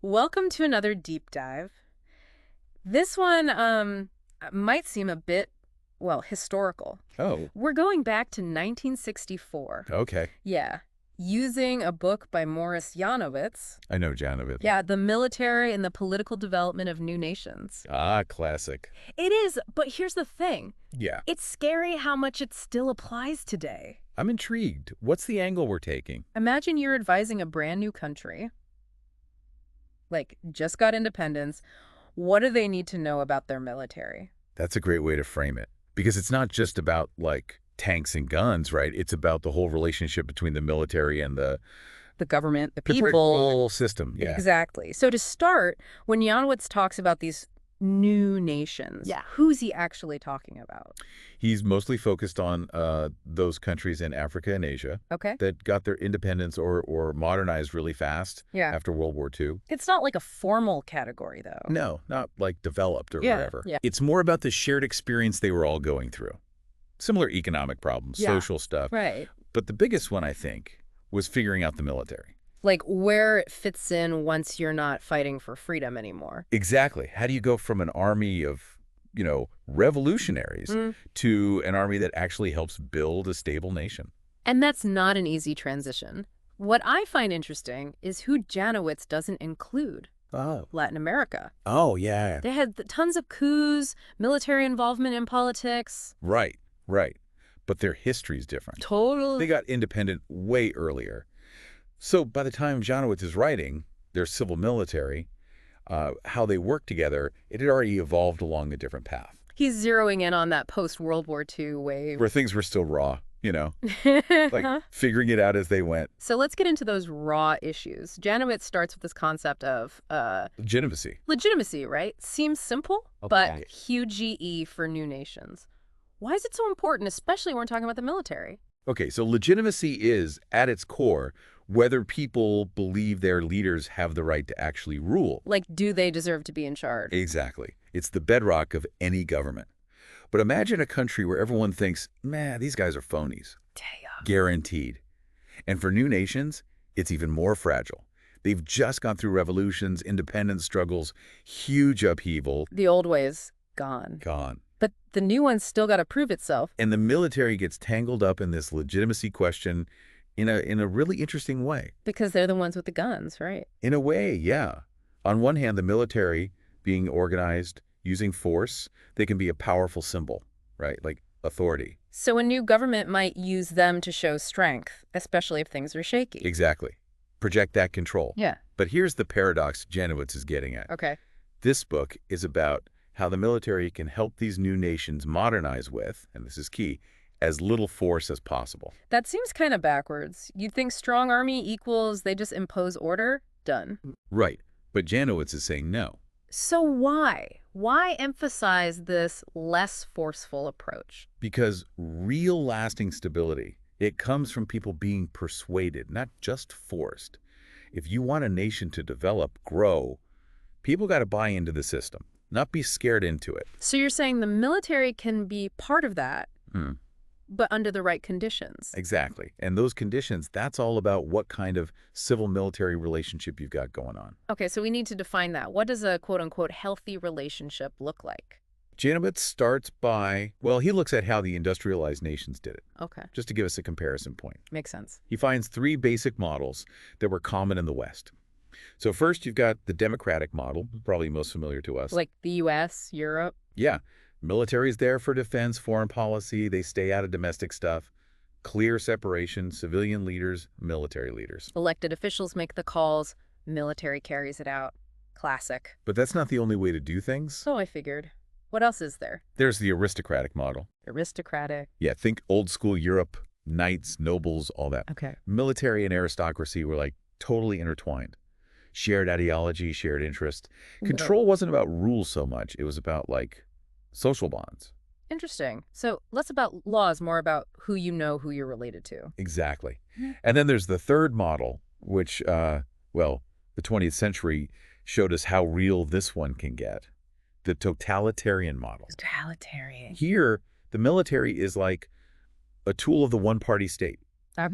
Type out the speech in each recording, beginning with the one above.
Welcome to another deep dive. This one might seem a bit, well, historical. Oh, We're going back to 1964. okay. Yeah, using a book by Morris Janowitz. I know Janowitz. Yeah, The Military and the Political Development of New Nations. Ah, classic. It is, but here's the thing. Yeah. It's scary how much it still applies today. I'm intrigued. What's the angle we're taking? Imagine you're advising a brand new country, like just got independence. What do they need to know about their military? That's a great way to frame it. Because it's not just about, like, tanks and guns, right? It's about the whole relationship between the military and the The government, the the people. whole system. Yeah. Exactly. So to start, when Janowitz talks about these new nations, who's he actually talking about? He's mostly focused on those countries in Africa and Asia Okay. that got their independence or modernized really fast Yeah. after World War II. It's not like a formal category, though. No, not like developed or Yeah, whatever. yeah. It's more about the shared experience they were all going through. Similar economic problems, Yeah. social stuff. Right. But the biggest one, I think, was figuring out the military. Like where it fits in once you're not fighting for freedom anymore. Exactly. How do you go from an army of, revolutionaries to an army that actually helps build a stable nation? And that's not an easy transition. What I find interesting is who Janowitz doesn't include. Oh. Latin America. Oh, yeah. They had tons of coups, military involvement in politics. Right, right. But their history's different. Totally. They got independent way earlier. So by the time Janowitz is writing, their civil military, how they work together, it had already evolved along a different path, He's zeroing in on that post-World War II wave. where things were still raw, like figuring it out as they went. So let's get into those raw issues. Janowitz starts with this concept of Legitimacy. legitimacy, right? Seems simple, but huge GE for new nations. Why is it so important, especially when we're talking about the military? Okay, so legitimacy is, at its core, whether people believe their leaders have the right to actually rule. Like, do they deserve to be in charge? Exactly. It's the bedrock of any government. But imagine a country where everyone thinks, man, these guys are phonies. Damn. Guaranteed. And for new nations, it's even more fragile. They've just gone through revolutions, independence struggles, huge upheaval. The old way is gone. Gone. But the new one's still got to prove itself. And the military gets tangled up in this legitimacy question in a really interesting way. Because they're the ones with the guns, right? In a way, yeah. On one hand, the military being organized, using force, they can be a powerful symbol, right? Like authority. So a new government might use them to show strength, especially if things are shaky. Exactly. Project that control. Yeah. But here's the paradox Janowitz is getting at. Okay. This book is about how the military can help these new nations modernize with, and this is key, as little force as possible. That seems kind of backwards. You'd think strong army equals they just impose order? Done. Right. But Janowitz is saying no. So why? Why emphasize this less forceful approach? Because real lasting stability, it comes from people being persuaded, not just forced. If you want a nation to develop, grow, people got to buy into the system, not be scared into it. So you're saying the military can be part of that, Hmm. but under the right conditions. Exactly. And those conditions, that's all about what kind of civil-military relationship you've got going on. Okay, so we need to define that. What does a quote-unquote healthy relationship look like? Janowitz starts by, well, he looks at how the industrialized nations did it, Okay, just to give us a comparison point. makes sense. He finds three basic models that were common in the West. So first, you've got the democratic model, probably most familiar to us. Like the U.S., Europe? Yeah, military's there for defense, foreign policy, they stay out of domestic stuff. Clear separation, civilian leaders, military leaders. Elected officials make the calls, military carries it out. Classic. But that's not the only way to do things. So I figured. What else is there? There's the aristocratic model. Aristocratic. Yeah, think old school Europe, knights, nobles, all that. Okay. Military and aristocracy were like totally intertwined. Shared ideology, shared interest. Control wasn't about rules so much. It was about like social bonds. Interesting. So less about laws, more about who you know, who you're related to. Exactly. And then there's the third model, which, well, the 20th century showed us how real this one can get. The totalitarian model. Totalitarian. Here, the military is like a tool of the one-party state.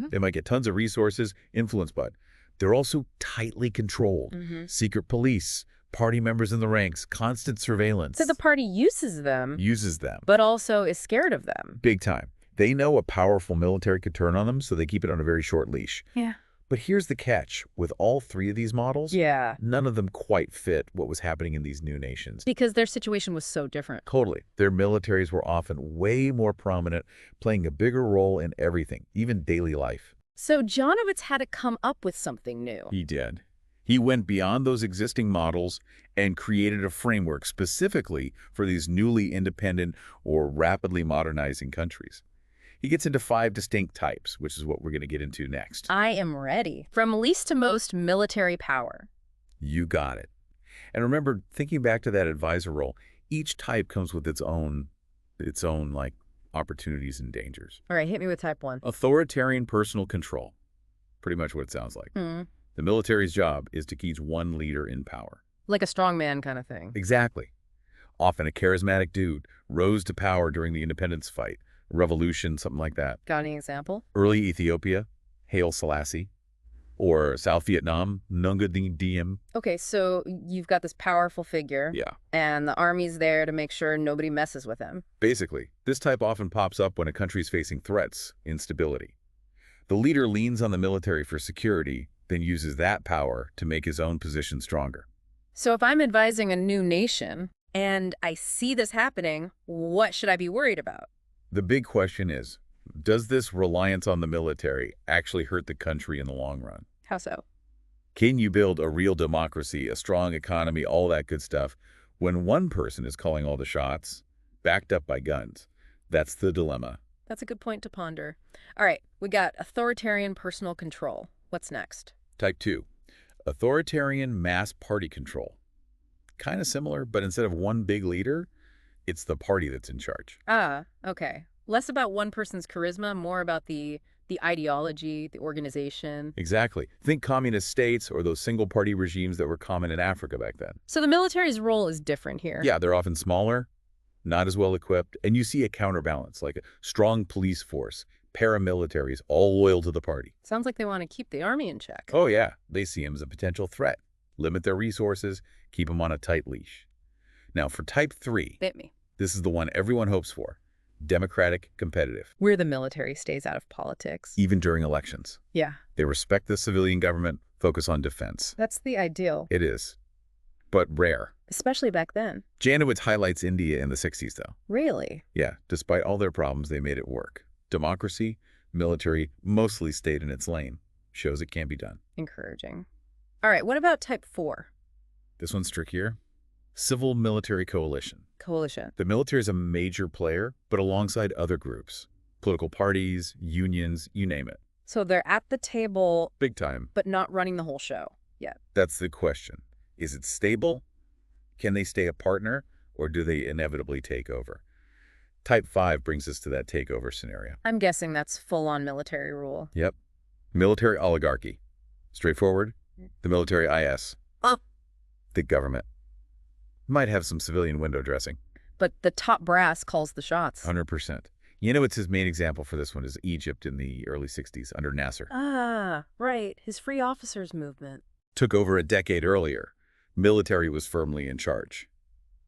They might get tons of resources, influence, but They're also tightly controlled. Secret police, party members in the ranks, constant surveillance. So the party uses them, Uses them. but also is scared of them. Big time. They know a powerful military could turn on them, so they keep it on a very short leash. Yeah. But here's the catch. With all three of these models, none of them quite fit what was happening in these new nations. Because their situation was so different. Totally. Their militaries were often way more prominent, playing a bigger role in everything, even daily life. So Janowitz had to come up with something new. He did. He went beyond those existing models and created a framework specifically for these newly independent or rapidly modernizing countries. He gets into 5 distinct types, which is what we're going to get into next. I am ready. From least to most military power. You got it. And remember, thinking back to that advisor role, each type comes with its own like opportunities and dangers. All right, hit me with type 1. Authoritarian personal control. Pretty much what it sounds like. The military's job is to keep one leader in power. Like a strongman kind of thing. Exactly. Often a charismatic dude rose to power during the independence fight, revolution, something like that. Got any example? Early Ethiopia, Haile Selassie. Or South Vietnam, Nunga Dinh Diem. Okay, so you've got this powerful figure. Yeah. And the army's there to make sure nobody messes with him. Basically, this type often pops up when a country's facing threats, instability. The leader leans on the military for security, then uses that power to make his own position stronger. So if I'm advising a new nation and I see this happening, what should I be worried about? The big question is, does this reliance on the military actually hurt the country in the long run? How so? Can you build a real democracy, a strong economy, all that good stuff, when one person is calling all the shots, backed up by guns? That's the dilemma. That's a good point to ponder. All right, we got authoritarian personal control. What's next? Type 2, authoritarian mass party control. Kind of similar, but instead of one big leader, it's the party that's in charge. Ah, okay. Less about one person's charisma, more about the ideology, the organization. Exactly. Think communist states or those single-party regimes that were common in Africa back then. So the military's role is different here. Yeah, they're often smaller, not as well equipped, and you see a counterbalance, like a strong police force, paramilitaries, all loyal to the party. Sounds like they want to keep the army in check. Oh yeah, they see him as a potential threat, limit their resources, keep him on a tight leash. Now for type 3, Hit me. this is the one everyone hopes for. Democratic, competitive. Where the military stays out of politics. Even during elections. Yeah. They respect the civilian government, focus on defense. That's the ideal. It is, but rare. Especially back then. Janowitz highlights India in the 60s, though. Really? Yeah, despite all their problems, they made it work. Democracy, military, mostly stayed in its lane. Shows it can be done. Encouraging. All right, what about type 4? This one's trickier. Civil-military coalition. Coalition. The military is a major player, but alongside other groups. Political parties, unions, you name it. So they're at the table, Big time. but not running the whole show yet. That's the question. Is it stable? Can they stay a partner, or do they inevitably take over? Type 5 brings us to that takeover scenario. I'm guessing that's full-on military rule. Yep. Military oligarchy. Straightforward. The military IS. The government. Might have some civilian window dressing. But the top brass calls the shots. 100%. Janowitz's main example for this one is Egypt in the early 60s under Nasser. Ah, right. His free officers movement. Took over a decade earlier. Military was firmly in charge.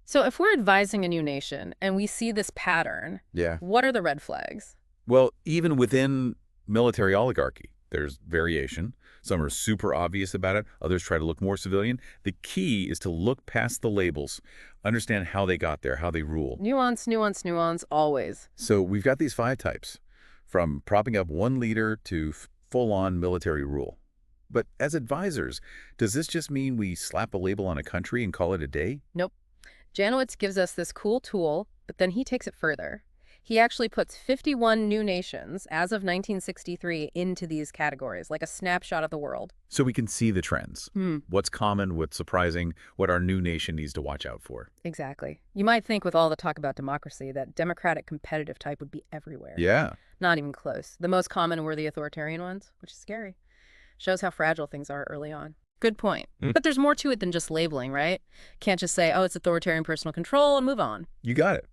So if we're advising a new nation and we see this pattern, Yeah. what are the red flags? Well, even within military oligarchy, there's variation. Some are super obvious about it. Others try to look more civilian. The key is to look past the labels, understand how they got there, how they rule. Nuance, nuance, nuance, always. So we've got these 5 types, from propping up one leader to full-on military rule. But as advisors, does this just mean we slap a label on a country and call it a day? Nope. Janowitz gives us this cool tool, but then he takes it further. He actually puts 51 new nations as of 1963 into these categories, like a snapshot of the world. So we can see the trends. What's common, what's surprising, what our new nation needs to watch out for. Exactly. You might think with all the talk about democracy that democratic competitive type would be everywhere. Yeah. Not even close. The most common were the authoritarian ones, which is scary. Shows how fragile things are early on. Good point. But there's more to it than just labeling, right? Can't just say, oh, it's authoritarian personal control and move on. You got it.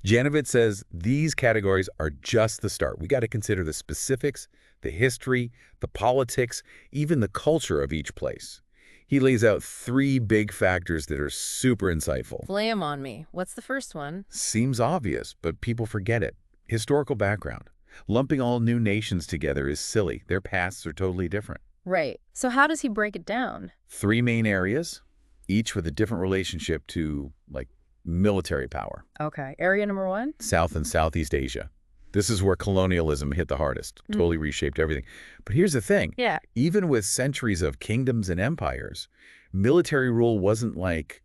Janowitz says these categories are just the start. We got to consider the specifics, the history, the politics, even the culture of each place. He lays out 3 big factors that are super insightful. Lay 'em on me. What's the first one? Seems obvious, but people forget it. Historical background. Lumping all new nations together is silly. Their pasts are totally different. Right. So how does he break it down? 3 main areas, each with a different relationship to, like, military power. Okay. Area number 1? South and Southeast Asia. This is where colonialism hit the hardest, totally reshaped everything. But here's the thing. Yeah. Even with centuries of kingdoms and empires, military rule wasn't, like,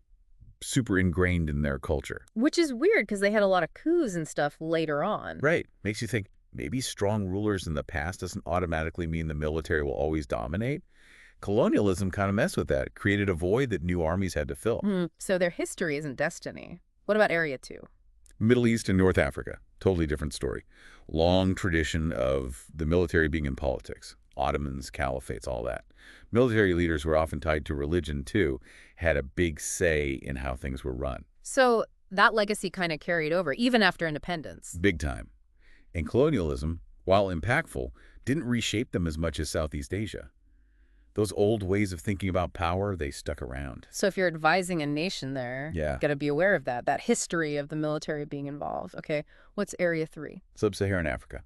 super ingrained in their culture. Which is weird because they had a lot of coups and stuff later on. Right. Makes you think maybe strong rulers in the past doesn't automatically mean the military will always dominate. Colonialism kind of messed with that. It created a void that new armies had to fill. So their history isn't destiny. What about area 2? Middle East and North Africa, totally different story. Long tradition of the military being in politics. Ottomans, caliphates, all that. Military leaders were often tied to religion, too, had a big say in how things were run. So that legacy kind of carried over, even after independence. Big time. And colonialism, while impactful, didn't reshape them as much as Southeast Asia. Those old ways of thinking about power, they stuck around. So if you're advising a nation there, Yeah. got to be aware of that history of the military being involved. Okay, what's area 3? Sub-Saharan Africa.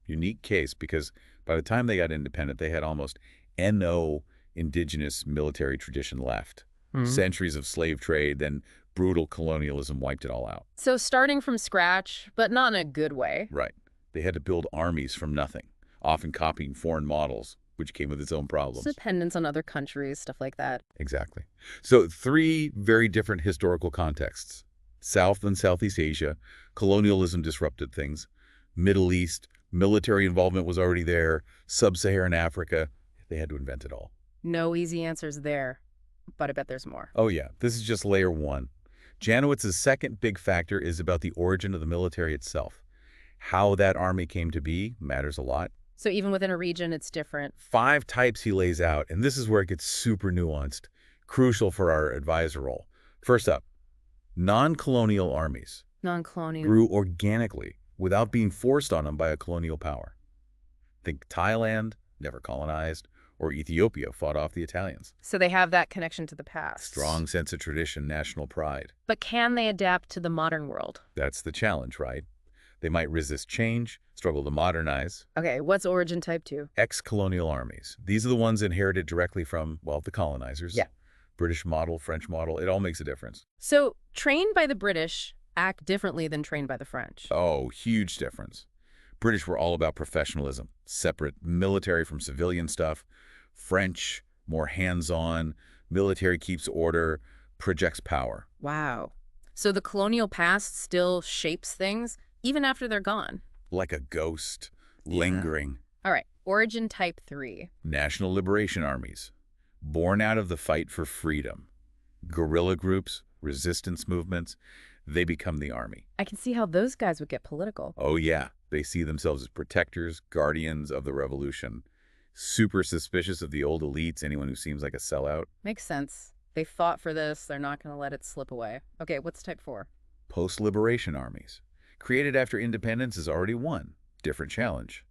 Unique case because by the time they got independent, they had almost no indigenous military tradition left. Centuries of slave trade, then brutal colonialism wiped it all out. So starting from scratch, but not in a good way. Right. They had to build armies from nothing, often copying foreign models, which came with its own problems. Dependence on other countries, stuff like that. Exactly. So 3 very different historical contexts. South and Southeast Asia, colonialism disrupted things. Middle East, military involvement was already there. Sub-Saharan Africa, they had to invent it all. No easy answers there, but I bet there's more. Oh yeah, this is just layer 1. Janowitz's second big factor is about the origin of the military itself. How that army came to be matters a lot. So even within a region, it's different. 5 types he lays out, and this is where it gets super nuanced, crucial for our advisor role. First up, non-colonial armies Non-colonial. grew organically without being forced on them by a colonial power. Think Thailand, never colonized, or Ethiopia fought off the Italians. So they have that connection to the past. Strong sense of tradition, national pride. But can they adapt to the modern world? That's the challenge, right? They might resist change, struggle to modernize. Okay, what's origin type 2? Ex-colonial armies. These are the ones inherited directly from, well, the colonizers. Yeah. British model, French model, it all makes a difference. So trained by the British act differently than trained by the French. Oh, huge difference. British were all about professionalism, separate military from civilian stuff. French, more hands-on, military keeps order, projects power. Wow. So the colonial past still shapes things even after they're gone. Like a ghost, lingering. All right, origin type 3. National liberation armies, born out of the fight for freedom. Guerrilla groups, resistance movements, they become the army. I can see how those guys would get political. Oh yeah, they see themselves as protectors, guardians of the revolution. Super suspicious of the old elites, anyone who seems like a sellout. Makes sense. They fought for this. They're not going to let it slip away. Okay, what's type 4? Post-liberation armies. Created after independence is already won. Different challenge.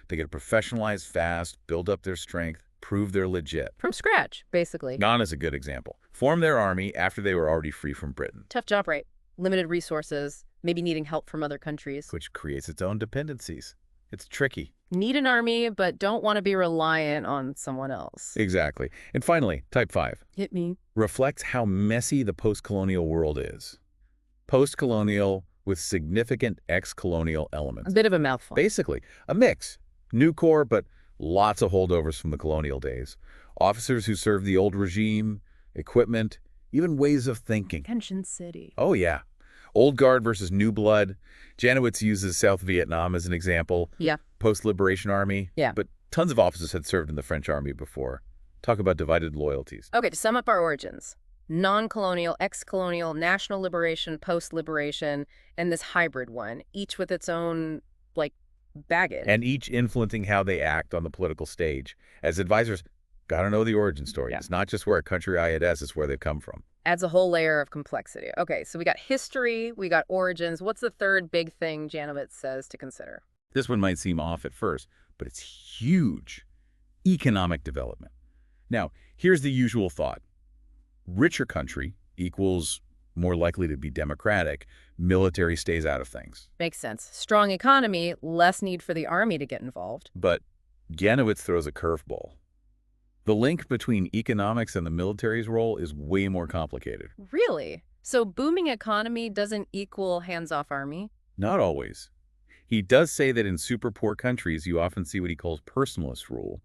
They get professionalized fast, build up their strength, prove they're legit. From scratch, basically. Ghana's a good example. Form their army after they were already free from Britain. Tough job, right? Limited resources, maybe needing help from other countries. Which creates its own dependencies. It's tricky. Need an army, but don't want to be reliant on someone else. Exactly. And finally, type 5. Hit me. Reflects how messy the post-colonial world is. Post-colonial with significant ex-colonial elements. A bit of a mouthful. Basically, a mix. New core, but lots of holdovers from the colonial days. Officers who served the old regime, equipment, even ways of thinking. Pension City. Oh, yeah. Old guard versus new blood. Janowitz uses South Vietnam as an example. Yeah. Post-liberation army. Yeah. But tons of officers had served in the French army before. Talk about divided loyalties. Okay, to sum up our origins. Non-colonial, ex-colonial, national liberation, post-liberation, and this hybrid one, each with its own, baggage. And each influencing how they act on the political stage. As advisors, Got to know the origin story. Yeah. It's not just where a country IIS, it's where they've come from. Adds a whole layer of complexity. Okay, so we got history, we got origins. What's the third big thing Janowitz says to consider? This one might seem off at first, but it's huge. Economic development. Now, here's the usual thought. Richer country equals more likely to be democratic. Military stays out of things. Makes sense. Strong economy, less need for the army to get involved. But Janowitz throws a curveball. The link between economics and the military's role is way more complicated. Really? So booming economy doesn't equal hands-off army? Not always. He does say that in super poor countries, you often see what he calls personalist rule.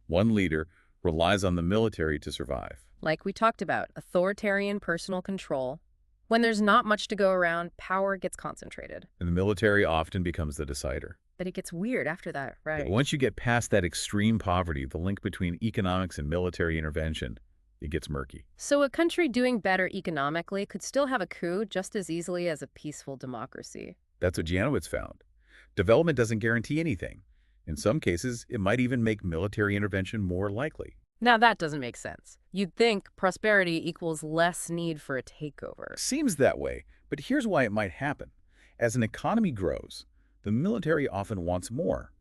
One leader relies on the military to survive. Like we talked about, authoritarian personal control. When there's not much to go around, power gets concentrated. And the military often becomes the decider. But it gets weird after that, right? Once you get past that extreme poverty, the link between economics and military intervention, it gets murky. So a country doing better economically could still have a coup just as easily as a peaceful democracy. That's what Janowitz found. Development doesn't guarantee anything. In some cases, it might even make military intervention more likely. Now that doesn't make sense. You'd think prosperity equals less need for a takeover. Seems that way, but here's why it might happen. As an economy grows, the military often wants more.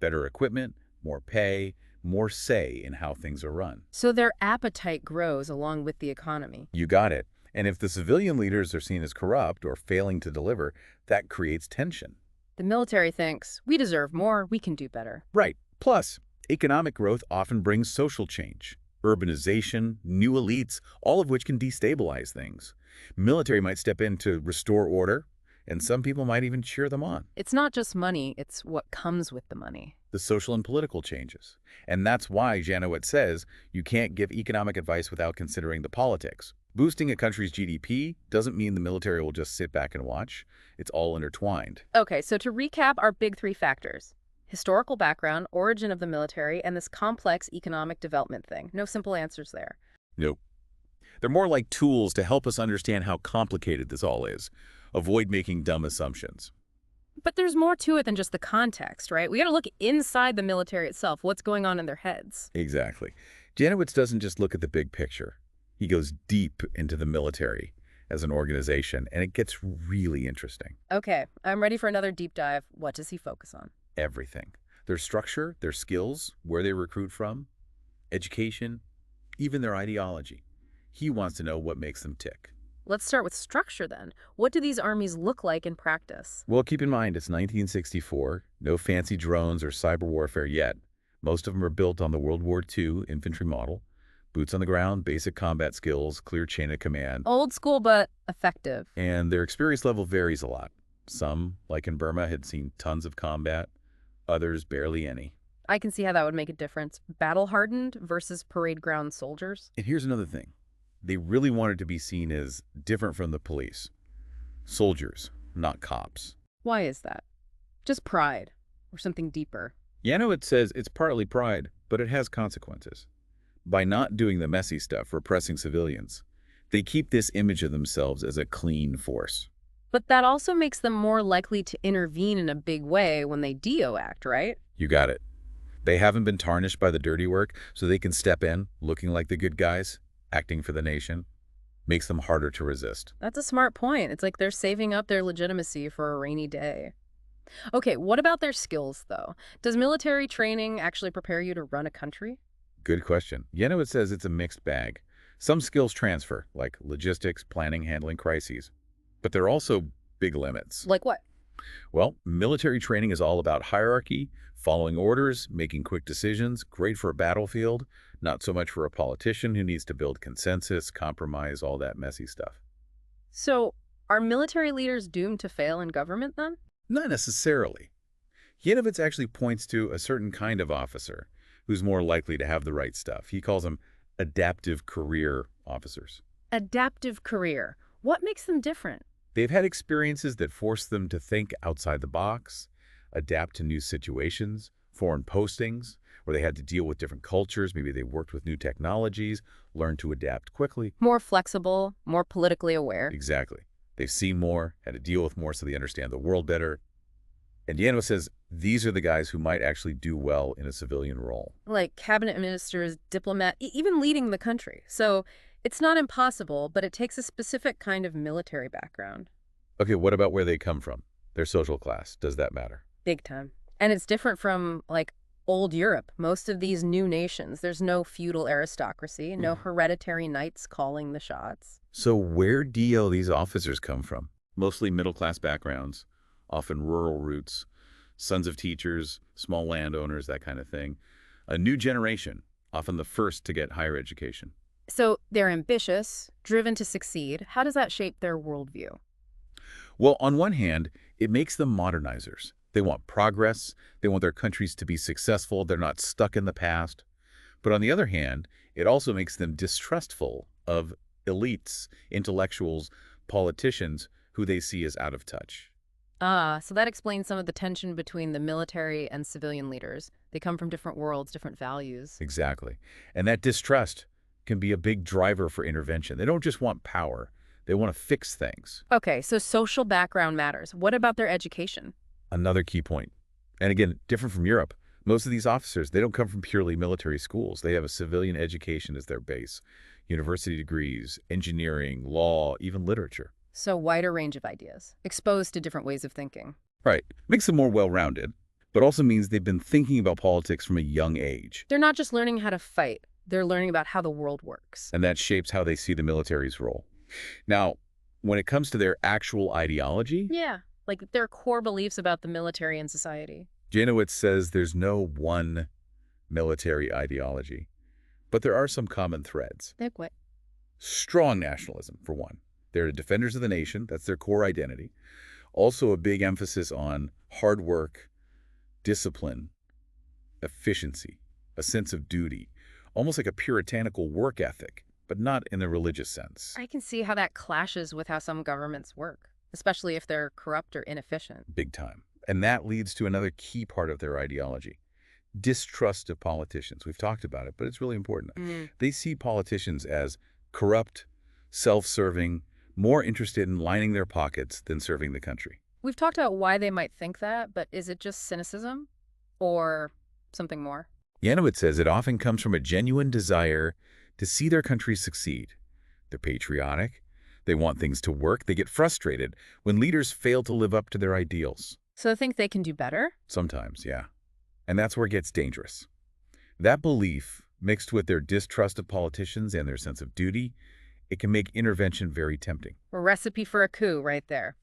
Better equipment, more pay, more say in how things are run. So their appetite grows along with the economy. You got it. And if the civilian leaders are seen as corrupt or failing to deliver, that creates tension. The military thinks, we deserve more, we can do better. Right. Plus, economic growth often brings social change. Urbanization, new elites, all of which can destabilize things. Military might step in to restore order, and some people might even cheer them on. It's not just money, it's what comes with the money. The social and political changes. And that's why Janowitz says you can't give economic advice without considering the politics. Boosting a country's GDP doesn't mean the military will just sit back and watch. It's all intertwined. Okay, so to recap our big three factors: historical background, origin of the military, and this complex economic development thing. No simple answers there. Nope. They're more like tools to help us understand how complicated this all is. Avoid making dumb assumptions. But there's more to it than just the context, right? We got to look inside the military itself, what's going on in their heads. Exactly. Janowitz doesn't just look at the big picture. He goes deep into the military as an organization, and it gets really interesting. Okay, I'm ready for another deep dive. What does he focus on? Everything. Their structure, their skills, where they recruit from, education, even their ideology. He wants to know what makes them tick. Let's start with structure then. What do these armies look like in practice? Well, keep in mind, it's 1964. No fancy drones or cyber warfare yet. Most of them are built on the World War II infantry model. Boots on the ground, basic combat skills, clear chain of command. Old school, but effective. And their experience level varies a lot. Some, like in Burma, had seen tons of combat. Others, barely any. I can see how that would make a difference. Battle-hardened versus parade ground soldiers. And here's another thing. They really wanted to be seen as different from the police. Soldiers, not cops. Why is that? Just pride, or something deeper? Janowitz says it's partly pride, but it has consequences. By not doing the messy stuff, repressing civilians, they keep this image of themselves as a clean force. But that also makes them more likely to intervene in a big way when they DO-act, right? You got it. They haven't been tarnished by the dirty work, so they can step in, looking like the good guys, acting for the nation. Makes them harder to resist. That's a smart point. It's like they're saving up their legitimacy for a rainy day. Okay, what about their skills, though? Does military training actually prepare you to run a country? Good question. Janowitz says it's a mixed bag. Some skills transfer, like logistics, planning, handling crises. But there are also big limits. Like what? Well, military training is all about hierarchy, following orders, making quick decisions, great for a battlefield, not so much for a politician who needs to build consensus, compromise, all that messy stuff. So, are military leaders doomed to fail in government, then? Not necessarily. Janowitz actually points to a certain kind of officer who's more likely to have the right stuff. He calls them adaptive career officers. Adaptive career. What makes them different? They've had experiences that force them to think outside the box, adapt to new situations, foreign postings, where they had to deal with different cultures. Maybe they worked with new technologies, learned to adapt quickly. More flexible, more politically aware. Exactly. They've seen more, had to deal with more, so they understand the world better. And Janowitz says these are the guys who might actually do well in a civilian role. Like cabinet ministers, diplomat, even leading the country. So it's not impossible, but it takes a specific kind of military background. Okay, what about where they come from? Their social class, does that matter? Big time. And it's different from, like, old Europe. Most of these new nations, there's no feudal aristocracy, no hereditary knights calling the shots. So where do these officers come from? Mostly middle-class backgrounds, often rural roots, sons of teachers, small landowners, that kind of thing. A new generation, often the first to get higher education. So they're ambitious, driven to succeed. How does that shape their worldview? Well, on one hand, it makes them modernizers. They want progress. They want their countries to be successful. They're not stuck in the past. But on the other hand, it also makes them distrustful of elites, intellectuals, politicians who they see as out of touch. Ah, so that explains some of the tension between the military and civilian leaders. They come from different worlds, different values. Exactly. And that distrust can be a big driver for intervention. They don't just want power. They want to fix things. Okay, so social background matters. What about their education? Another key point. And again, different from Europe. Most of these officers, they don't come from purely military schools. They have a civilian education as their base. University degrees, engineering, law, even literature. So wider range of ideas, exposed to different ways of thinking. Right. Makes them more well-rounded, but also means they've been thinking about politics from a young age. They're not just learning how to fight. They're learning about how the world works. And that shapes how they see the military's role. Now, when it comes to their actual ideology, Yeah, like their core beliefs about the military and society. Janowitz says there's no one military ideology, but there are some common threads. Like what? Strong nationalism, for one. They're defenders of the nation. That's their core identity. Also a big emphasis on hard work, discipline, efficiency, a sense of duty, almost like a puritanical work ethic, but not in the religious sense. I can see how that clashes with how some governments work, especially if they're corrupt or inefficient. Big time. And that leads to another key part of their ideology. Distrust of politicians. We've talked about it, but it's really important. They see politicians as corrupt, self-serving, more interested in lining their pockets than serving the country. We've talked about why they might think that, but is it just cynicism or something more? Janowitz says it often comes from a genuine desire to see their country succeed. They're patriotic. They want things to work. They get frustrated when leaders fail to live up to their ideals. So they think they can do better? Sometimes, yeah. And that's where it gets dangerous. That belief, mixed with their distrust of politicians and their sense of duty, it can make intervention very tempting. A recipe for a coup right there.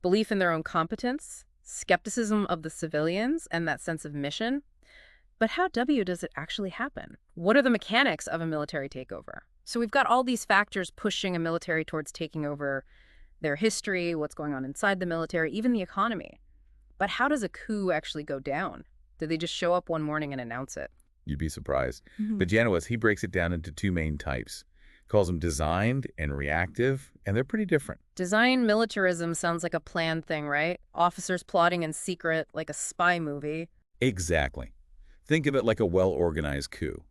Belief in their own competence, skepticism of the civilians, and that sense of mission. But how does it actually happen? What are the mechanics of a military takeover? So we've got all these factors pushing a military towards taking over their history, what's going on inside the military, even the economy. But how does a coup actually go down? Do they just show up one morning and announce it? You'd be surprised. But Janowitz, he breaks it down into two main types. Calls them designed and reactive, and they're pretty different. Design militarism sounds like a planned thing, right? Officers plotting in secret, like a spy movie. Exactly. Think of it like a well-organized coup.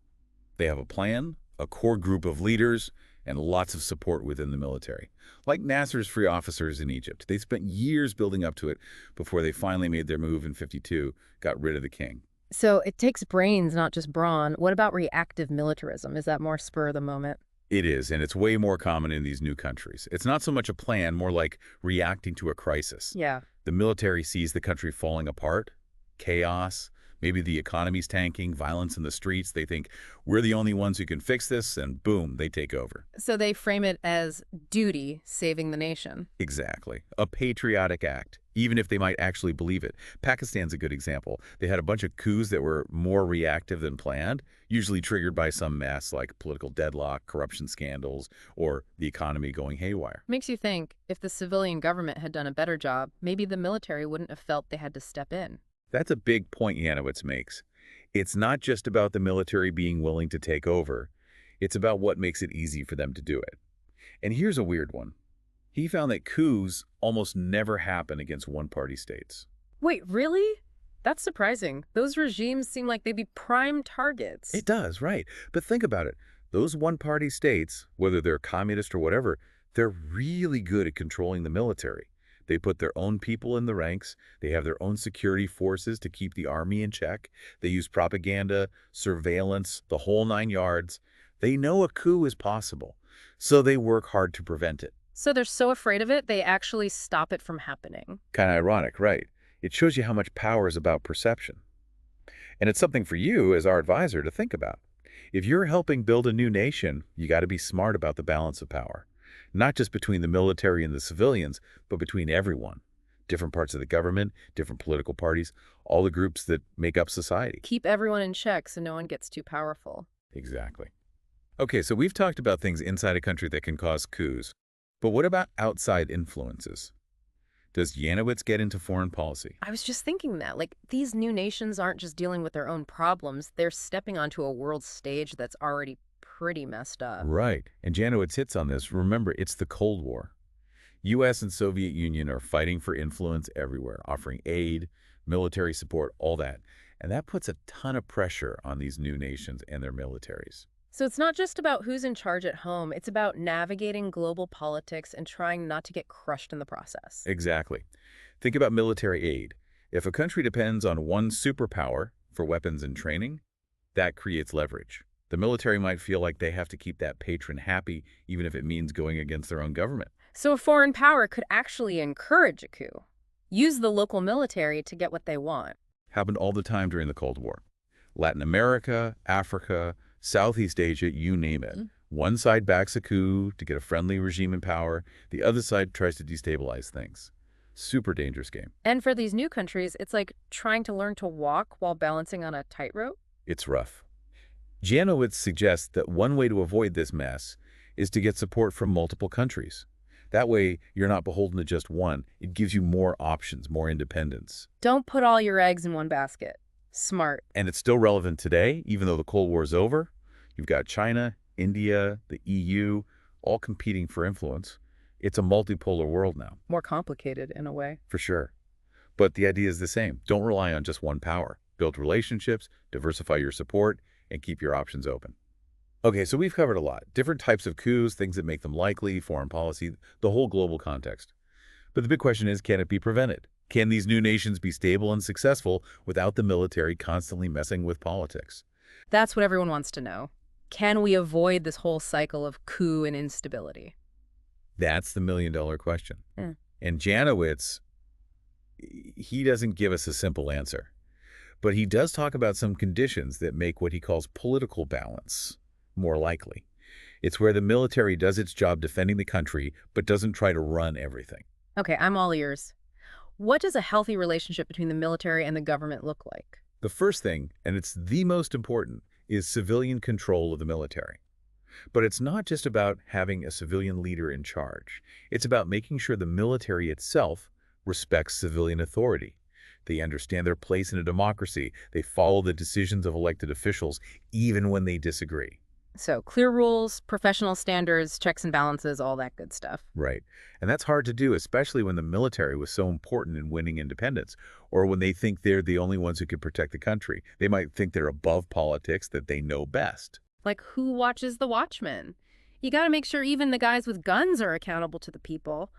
They have a plan, a core group of leaders, and lots of support within the military. Like Nasser's free officers in Egypt. They spent years building up to it before they finally made their move in '52, got rid of the king. So it takes brains, not just brawn. What about reactive militarism? Is that more spur of the moment? It is, and it's way more common in these new countries. It's not so much a plan, more like reacting to a crisis. Yeah. The military sees the country falling apart, chaos, maybe the economy's tanking, violence in the streets. They think, we're the only ones who can fix this, and boom, they take over. So they frame it as duty saving the nation. Exactly. A patriotic act, even if they might actually believe it. Pakistan's a good example. They had a bunch of coups that were more reactive than planned, usually triggered by some mess like political deadlock, corruption scandals, or the economy going haywire. Makes you think if the civilian government had done a better job, maybe the military wouldn't have felt they had to step in. That's a big point Janowitz makes. It's not just about the military being willing to take over. It's about what makes it easy for them to do it. And here's a weird one. He found that coups almost never happen against one-party states. Wait, really? That's surprising. Those regimes seem like they'd be prime targets. It does, right. But think about it. Those one-party states, whether they're communist or whatever, they're really good at controlling the military. They put their own people in the ranks. They have their own security forces to keep the army in check. They use propaganda, surveillance, the whole 9 yards. They know a coup is possible, so they work hard to prevent it. So they're so afraid of it, they actually stop it from happening. Kind of ironic, right? It shows you how much power is about perception. And it's something for you as our advisor to think about. If you're helping build a new nation, you got to be smart about the balance of power. Not just between the military and the civilians, but between everyone. Different parts of the government, different political parties, all the groups that make up society. Keep everyone in check so no one gets too powerful. Exactly. Okay, so we've talked about things inside a country that can cause coups. But what about outside influences? Does Janowitz get into foreign policy? I was just thinking that, like, these new nations aren't just dealing with their own problems, they're stepping onto a world stage that's already pretty messed up. Right. And Janowitz hits on this. Remember, it's the Cold War. U.S. and Soviet Union are fighting for influence everywhere, offering aid, military support, all that. And that puts a ton of pressure on these new nations and their militaries. So it's not just about who's in charge at home, it's about navigating global politics and trying not to get crushed in the process. Exactly. Think about military aid. If a country depends on one superpower for weapons and training, that creates leverage. The military might feel like they have to keep that patron happy, even if it means going against their own government. So a foreign power could actually encourage a coup, use the local military to get what they want. Happened all the time during the Cold War. Latin America, Africa, Southeast Asia, you name it. One side backs a coup to get a friendly regime in power. The other side tries to destabilize things. Super dangerous game. And for these new countries, it's like trying to learn to walk while balancing on a tightrope. It's rough. Janowitz suggests that one way to avoid this mess is to get support from multiple countries. That way, you're not beholden to just one. It gives you more options, more independence. Don't put all your eggs in one basket. Smart. And it's still relevant today, even though the Cold War is over. You've got China, India, the EU, all competing for influence. It's a multipolar world now. More complicated in a way. For sure. But the idea is the same. Don't rely on just one power. Build relationships, diversify your support, and keep your options open. Okay, so we've covered a lot. Different types of coups, things that make them likely, foreign policy, the whole global context. But the big question is, can it be prevented? Can these new nations be stable and successful without the military constantly messing with politics? That's what everyone wants to know. Can we avoid this whole cycle of coup and instability? That's the million-dollar question. Mm. And Janowitz, he doesn't give us a simple answer. But he does talk about some conditions that make what he calls political balance more likely. It's where the military does its job defending the country, but doesn't try to run everything. Okay, I'm all ears. What does a healthy relationship between the military and the government look like? The first thing, and it's the most important, is civilian control of the military. But it's not just about having a civilian leader in charge. It's about making sure the military itself respects civilian authority. They understand their place in a democracy. They follow the decisions of elected officials, even when they disagree. So clear rules, professional standards, checks and balances, all that good stuff. Right. And that's hard to do, especially when the military was so important in winning independence, or when they think they're the only ones who can protect the country. They might think they're above politics, that they know best. Like, who watches the watchmen? You got to make sure even the guys with guns are accountable to the people.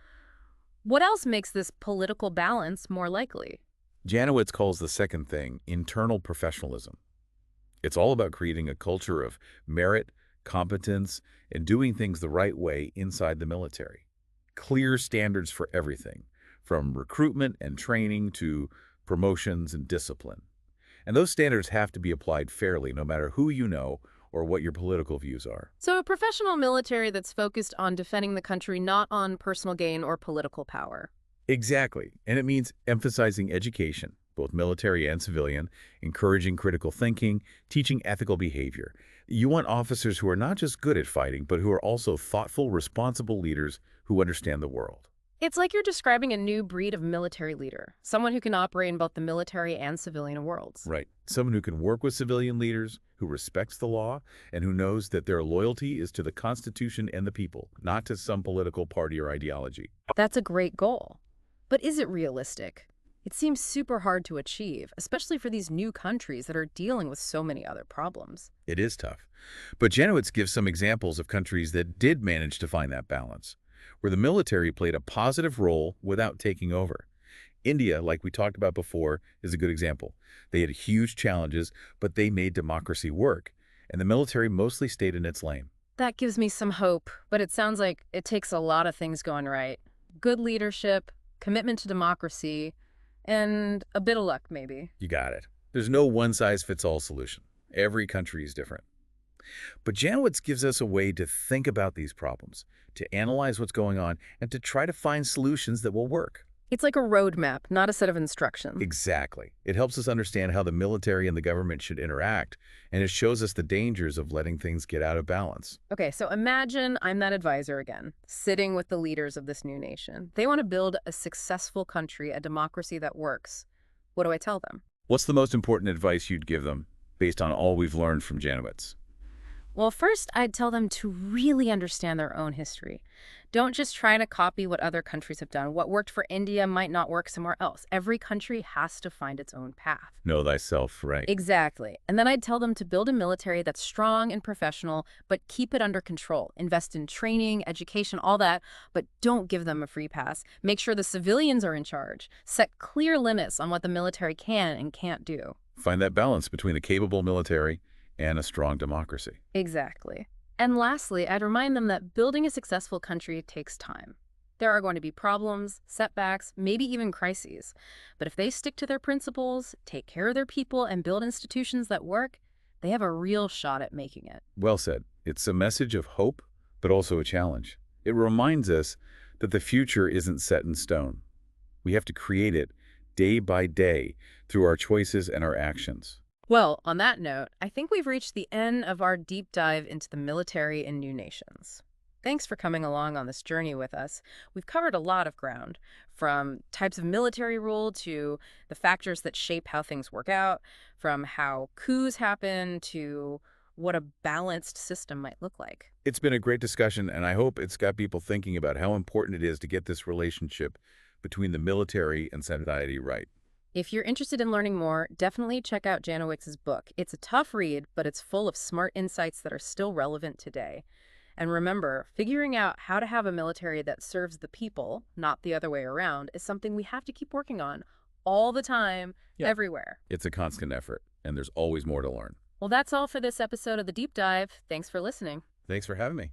What else makes this political balance more likely? Janowitz calls the second thing internal professionalism. It's all about creating a culture of merit, competence, and doing things the right way inside the military. Clear standards for everything, from recruitment and training to promotions and discipline. And those standards have to be applied fairly, no matter who you know or what your political views are. So a professional military that's focused on defending the country, not on personal gain or political power. Exactly. And it means emphasizing education, both military and civilian, encouraging critical thinking, teaching ethical behavior. You want officers who are not just good at fighting, but who are also thoughtful, responsible leaders who understand the world. It's like you're describing a new breed of military leader, someone who can operate in both the military and civilian worlds. Right. Someone who can work with civilian leaders, who respects the law, and who knows that their loyalty is to the Constitution and the people, not to some political party or ideology. That's a great goal. But is it realistic? It seems super hard to achieve, especially for these new countries that are dealing with so many other problems. It is tough. But Janowitz gives some examples of countries that did manage to find that balance. where the military played a positive role without taking over. India, like we talked about before, is a good example. They had huge challenges, but they made democracy work, and the military mostly stayed in its lane. That gives me some hope, but it sounds like it takes a lot of things going right. Good leadership, commitment to democracy, and a bit of luck, maybe. You got it. There's no one-size-fits-all solution. Every country is different. But Janowitz gives us a way to think about these problems, to analyze what's going on, and to try to find solutions that will work. It's like a roadmap, not a set of instructions. Exactly. It helps us understand how the military and the government should interact, and it shows us the dangers of letting things get out of balance. Okay, so imagine I'm that advisor again, sitting with the leaders of this new nation. They want to build a successful country, a democracy that works. What do I tell them? What's the most important advice you'd give them, based on all we've learned from Janowitz? Well, first, I'd tell them to really understand their own history. Don't just try to copy what other countries have done. What worked for India might not work somewhere else. Every country has to find its own path. Know thyself, right? Exactly. And then I'd tell them to build a military that's strong and professional, but keep it under control. Invest in training, education, all that, but don't give them a free pass. Make sure the civilians are in charge. Set clear limits on what the military can and can't do. Find that balance between a capable military and a strong democracy. Exactly. And lastly, I'd remind them that building a successful country takes time. There are going to be problems, setbacks, maybe even crises. But if they stick to their principles, take care of their people, and build institutions that work, they have a real shot at making it. Well said. It's a message of hope, but also a challenge. It reminds us that the future isn't set in stone. We have to create it day by day through our choices and our actions. Well, on that note, I think we've reached the end of our deep dive into the military in new nations. Thanks for coming along on this journey with us. We've covered a lot of ground, from types of military rule to the factors that shape how things work out, from how coups happen to what a balanced system might look like. It's been a great discussion, and I hope it's got people thinking about how important it is to get this relationship between the military and society right. If you're interested in learning more, definitely check out Janowitz's book. It's a tough read, but it's full of smart insights that are still relevant today. And remember, figuring out how to have a military that serves the people, not the other way around, is something we have to keep working on all the time, everywhere. It's a constant effort, and there's always more to learn. Well, that's all for this episode of The Deep Dive. Thanks for listening. Thanks for having me.